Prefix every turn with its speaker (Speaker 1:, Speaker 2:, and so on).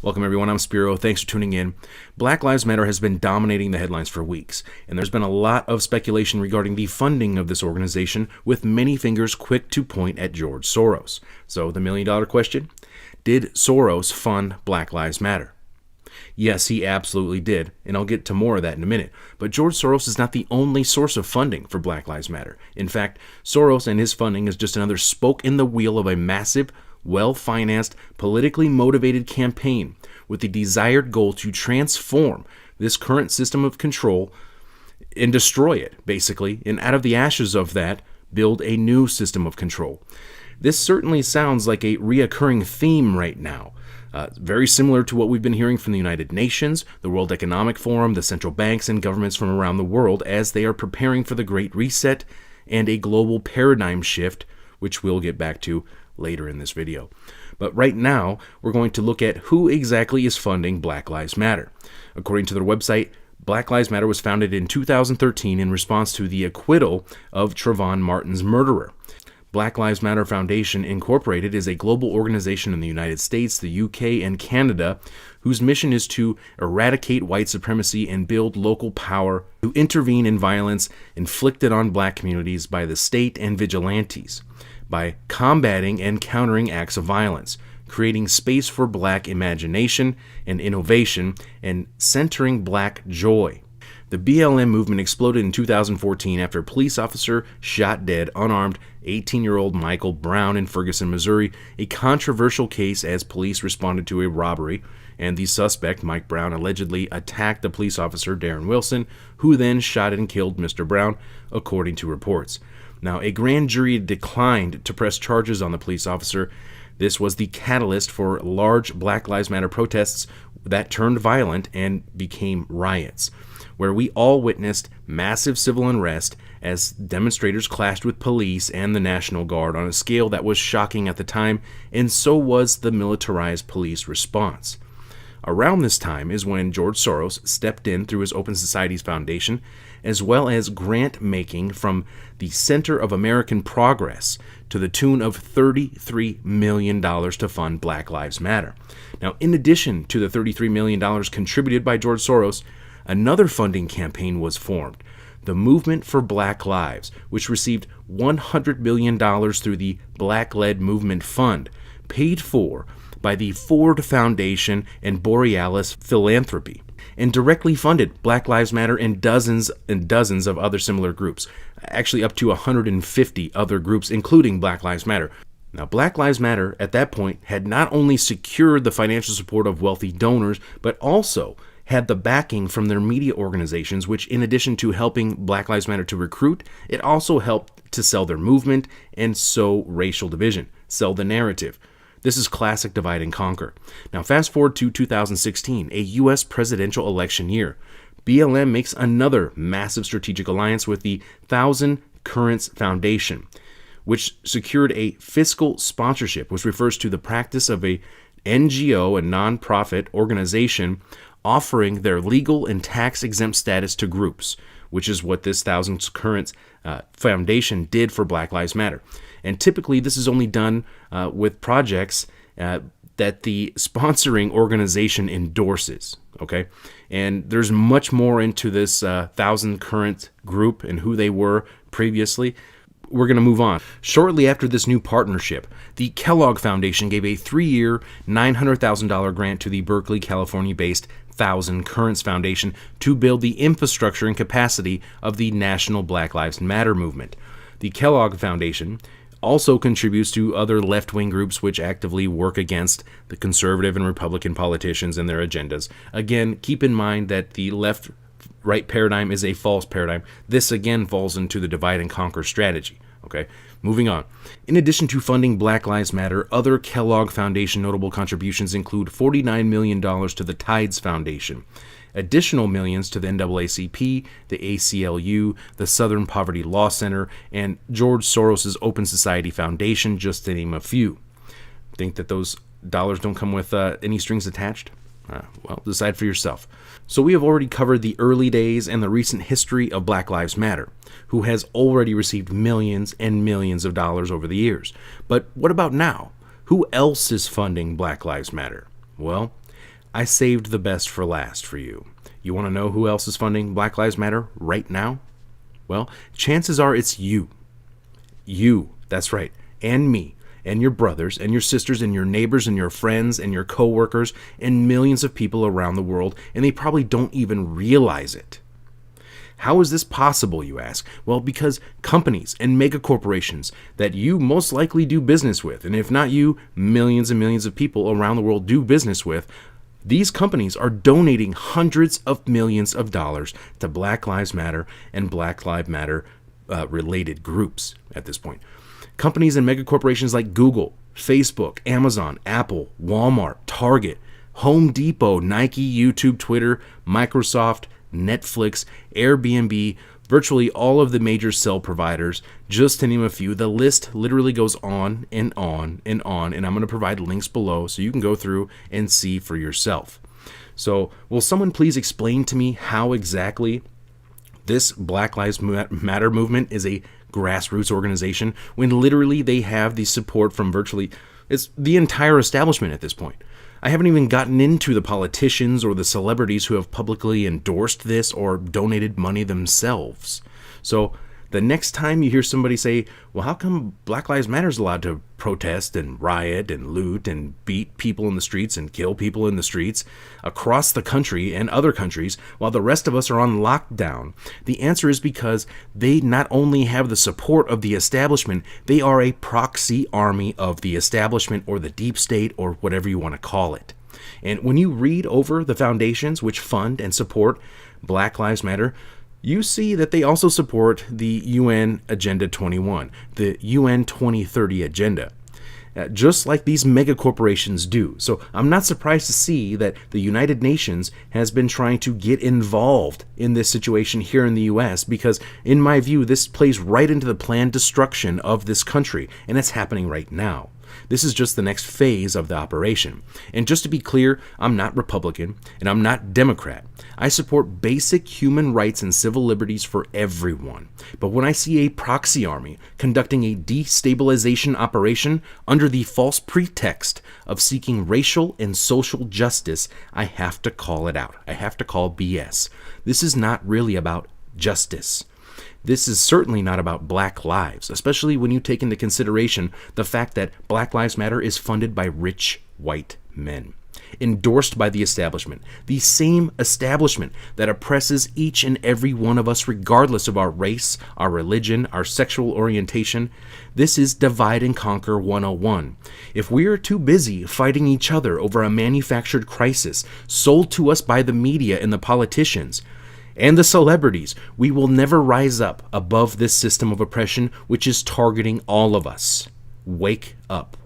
Speaker 1: Welcome everyone, I'm Spiro. Thanks for tuning in. Black Lives Matter has been dominating the headlines for weeks, and there's been a lot of speculation regarding the funding of this organization, with many fingers quick to point at George Soros. So the million-dollar question: did Soros fund Black Lives Matter? Yes, he absolutely did, and I'll get to more of that in a minute. But George Soros is not the only source of funding for Black Lives Matter. In fact, Soros and his funding is just another spoke in the wheel of a massive, well-financed, politically motivated campaign with the desired goal to transform this current system of control and destroy it, basically, and out of the ashes of that, build a new system of control. This certainly sounds like a reoccurring theme right now. Very similar to what we've been hearing from the United Nations, the World Economic Forum, the central banks, and governments from around the world as they are preparing for the Great Reset and a global paradigm shift, which we'll get back to later in this video. But right now, we're going to look at who exactly is funding Black Lives Matter. According to their website, Black Lives Matter was founded in 2013 in response to the acquittal of Trayvon Martin's murderer. Black Lives Matter Foundation Incorporated is a global organization in the United States, the UK, and Canada whose mission is to eradicate white supremacy and build local power to intervene in violence inflicted on black communities by the state and vigilantes, by combating and countering acts of violence, creating space for black imagination and innovation, and centering black joy. The BLM movement exploded in 2014 after a police officer shot dead unarmed 18-year-old Michael Brown in Ferguson, Missouri, a controversial case as police responded to a robbery, and the suspect, Mike Brown, allegedly attacked the police officer, Darren Wilson, who then shot and killed Mr. Brown, according to reports. Now, a grand jury declined to press charges on the police officer. This was the catalyst for large Black Lives Matter protests that turned violent and became riots, where we all witnessed massive civil unrest as demonstrators clashed with police and the National Guard on a scale that was shocking at the time, and so was the militarized police response. Around this time is when George Soros stepped in through his Open Societies Foundation, as well as grant making from the Center of American Progress to the tune of $33 million to fund Black Lives Matter. Now, in addition to the $33 million contributed by George Soros, another funding campaign was formed, the Movement for Black Lives, which received $100 million through the Black-led Movement Fund, paid for by the Ford Foundation and Borealis Philanthropy, and directly funded Black Lives Matter and dozens of other similar groups, actually up to 150 other groups, including Black Lives Matter. Now, Black Lives Matter at that point had not only secured the financial support of wealthy donors, but also had the backing from their media organizations, which, in addition to helping Black Lives Matter to recruit, it also helped to sell their movement and sow racial division, sell the narrative. This is classic divide and conquer. Now, fast forward to 2016, a U.S. presidential election year. BLM makes another massive strategic alliance with the Thousand Currents Foundation, which secured a fiscal sponsorship, which refers to the practice of a NGO, a nonprofit organization, offering their legal and tax-exempt status to groups, which is what this Thousand Currents Foundation did for Black Lives Matter. And typically, this is only done with projects that the sponsoring organization endorses, okay? And there's much more into this Thousand Currents group and who they were previously. We're going to move on. Shortly after this new partnership, the Kellogg Foundation gave a 3-year, $900,000 grant to the Berkeley, California-based Thousand Currents Foundation to build the infrastructure and capacity of the national Black Lives Matter movement. The Kellogg Foundation also contributes to other left-wing groups which actively work against the conservative and Republican politicians and their agendas. Again, keep in mind that the left-right paradigm is a false paradigm. This again falls into the divide and conquer strategy. Okay, moving on. In addition to funding Black Lives Matter, other Kellogg Foundation notable contributions include $49 million to the Tides Foundation, additional millions to the NAACP, the ACLU, the Southern Poverty Law Center, and George Soros' Open Society Foundation, just to name a few. Think that those dollars don't come with any strings attached? Well, decide for yourself. So we have already covered the early days and the recent history of Black Lives Matter, who has already received millions and millions of dollars over the years. But what about now? Who else is funding Black Lives Matter? Well, I saved the best for last for you. You want to know who else is funding Black Lives Matter right now? Well, chances are it's you. You, that's right, and me, and your brothers, and your sisters, and your neighbors, and your friends, and your coworkers, and millions of people around the world, and they probably don't even realize it. How is this possible, you ask? Well, because companies and mega corporations that you most likely do business with, and if not you, millions and millions of people around the world do business with, these companies are donating hundreds of millions of dollars to Black Lives Matter and Black Lives Matter related groups at this point. Companies and mega corporations like Google, Facebook, Amazon, Apple, Walmart, Target, Home Depot, Nike, YouTube, Twitter, Microsoft, Netflix, Airbnb, virtually all of the major cell providers, just to name a few. The list literally goes on and on and on, and I'm going to provide links below so you can go through and see for yourself. So, will someone please explain to me how exactly this Black Lives Matter movement is a grassroots organization when literally they have the support from virtually it's the entire establishment at this point? I haven't even gotten into the politicians or the celebrities who have publicly endorsed this or donated money themselves. So the next time you hear somebody say, well, how come Black Lives Matter is allowed to protest and riot and loot and beat people in the streets and kill people in the streets across the country and other countries while the rest of us are on lockdown? The answer is because they not only have the support of the establishment, they are a proxy army of the establishment or the deep state or whatever you want to call it. And when you read over the foundations which fund and support Black Lives Matter, you see that they also support the UN Agenda 21, the UN 2030 Agenda, just like these mega corporations do. So I'm not surprised to see that the United Nations has been trying to get involved in this situation here in the US because, in my view, this plays right into the planned destruction of this country, and it's happening right now. This is just the next phase of the operation. And just to be clear, I'm not Republican and I'm not Democrat. I support basic human rights and civil liberties for everyone. But when I see a proxy army conducting a destabilization operation under the false pretext of seeking racial and social justice, I have to call it out. I have to call BS. This is not really about justice. This is certainly not about black lives, especially when you take into consideration the fact that Black Lives Matter is funded by rich white men, endorsed by the establishment, the same establishment that oppresses each and every one of us regardless of our race, our religion, our sexual orientation. This is divide and conquer 101. If we are too busy fighting each other over a manufactured crisis sold to us by the media and the politicians, and the celebrities, we will never rise up above this system of oppression which is targeting all of us. Wake up.